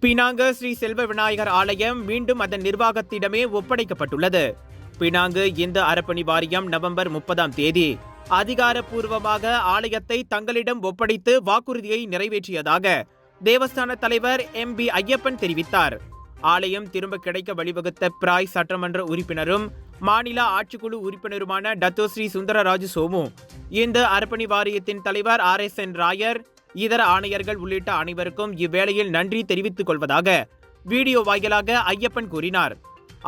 Penang Sri Selva Vinayagar ஆலயம் மீண்டும் அதன் நிர்வாகத்திடமே ஒப்படைக்கப்பட்டுள்ளது. பினாங்கு இந்து அறப்பணி வாரியம் நவம்பர் 30ஆம் தேதி அதிகாரப்பூர்வமாக ஆலயத்தை தங்களிடம் ஒப்படைத்து வாக்குறுதியை நிறைவேற்றியதாக தேவஸ்தான தலைவர் MB ஐயப்பன் தெரிவித்தார். ஆலயம் திரும்ப கிடைக்க வழிவகுத்த பிராய் சட்டமன்ற உறுப்பினரும் மாநில ஆட்சிக்குழு உறுப்பினருமான டத்தோஸ்ரீ சுந்தரராஜு சோமு, இந்து அறப்பணி வாரியத்தின் தலைவர் RSN ராயர், இதர ஆணையர்கள் உள்ளிட்ட அனைவருக்கும் இவ்வேளையில் நன்றி தெரிவித்துக் கொள்வதாக வீடியோ வாயிலாக ஐயப்பன் கூறினார்.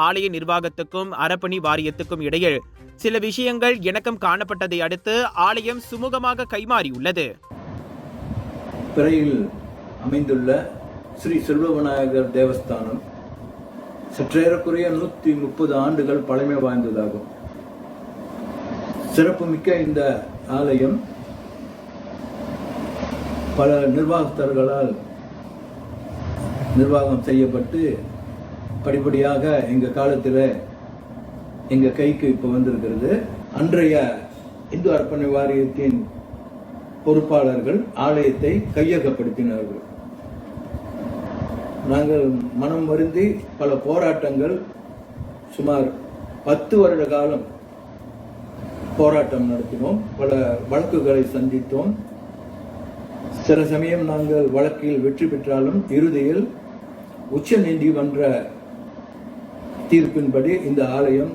ஆலய நிர்வாகத்துக்கும் அறப்பணி வாரியத்துக்கும் இடையில் சில விஷயங்கள் இணக்கம் காணப்பட்டதை அடுத்து ஆலயம் சுமூகமாக கைமாறியுள்ளது. பிறையில் அமைந்துள்ள ஸ்ரீ செல்வ விநாயகர் தேவஸ்தானம் சற்றேறக்குறைய 130 ஆண்டுகள் பழமை வாய்ந்ததாகும். சிறப்புமிக்க இந்த ஆலயம் பல நிர்வாகஸ்தர்களால் நிர்வாகம் செய்யப்பட்டு படிப்படியாக எங்க காலத்தில் எங்க கைக்கு இப்போ வந்திருக்கிறது. அன்றைய இந்து அர்ப்பணை வாரியத்தின் பொறுப்பாளர்கள் ஆலயத்தை கையகப்படுத்தினார்கள். நாங்கள் மனம் வருந்தி பல போராட்டங்கள், சுமார் 10 வருட காலம் போராட்டம் நடத்தினோம். பல வழக்குகளை சந்தித்தோம். சில சமயம் நாங்கள் வழக்கில் வெற்றி பெற்றாலும் இறுதியில் உச்ச நீதிமன்ற தீர்ப்பின்படி இந்த ஆலயம்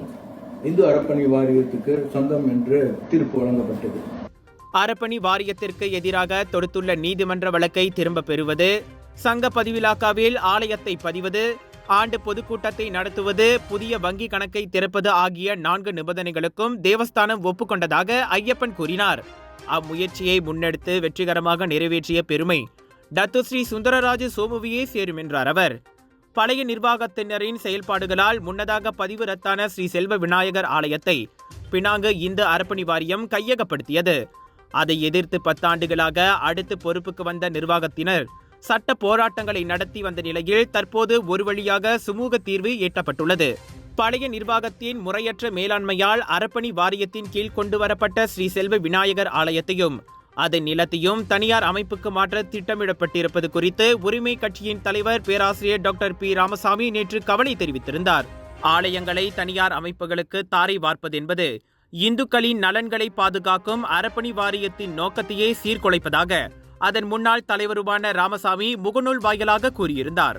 இந்து அறப்பணி வாரியத்துக்கு சொந்தம் என்று தீர்ப்பு வழங்கப்பட்டது. அறப்பணி வாரியத்திற்கு எதிராக தொடுத்துள்ள நீதிமன்ற வழக்கை திரும்ப பெறுவது, சங்க பதிவிலாக்காவில் ஆலயத்தை பதிவது, ஆண்டு பொதுக்கூட்டத்தை நடத்துவது, புதிய வங்கி கணக்கை திறப்பது ஆகிய 4 நிபந்தனைகளுக்கும் தேவஸ்தானம் ஒப்புக்கொண்டதாக ஐயப்பன் கூறினார். அம்முயற்சியை முன்னெடுத்து வெற்றிகரமாக நிறைவேற்றிய பெருமை டத்தோஸ்ரீ சுந்தரராஜு சோமுவையே சேரும் என்றார் அவர். பழைய நிர்வாகத்தினரின் செயல்பாடுகளால் முன்னதாக பதிவு ரத்தான ஸ்ரீ செல்வ விநாயகர் ஆலயத்தை பினாங்கு இந்து அறப்பணி வாரியம் கையகப்படுத்தியது. அதை எதிர்த்து 10 ஆண்டுகளாக அடுத்து பொறுப்புக்கு வந்த நிர்வாகத்தினர் சட்ட போராட்டங்களை நடத்தி வந்த நிலையில் தற்போது ஒரு வழியாக சுமூக தீர்வு எட்டப்பட்டுள்ளது. பழைய நிர்வாகத்தின் முறையற்ற மேலாண்மையால் அறப்பணி வாரியத்தின் கீழ் கொண்டு வரப்பட்ட ஸ்ரீ செல்வ விநாயகர் ஆலயத்தையும் அதன் நிலத்தையும் தனியார் அமைப்புக்கு மாற்ற திட்டமிடப்பட்டிருப்பது குறித்து உரிமை கட்சியின் தலைவர் பேராசிரியர் டாக்டர் P. ராமசாமி நேற்று கவலை தெரிவித்திருந்தார். ஆலயங்களை தனியார் அமைப்புகளுக்கு தாரை வார்ப்பது என்பது இந்துக்களின் நலன்களை பாதுகாக்கும் அறப்பணி வாரியத்தின் நோக்கத்தையே சீர்குலைப்பதாக அதன் முன்னாள் தலைவருமான ராமசாமி முகநூல் வாயிலாக கூறியிருந்தார்.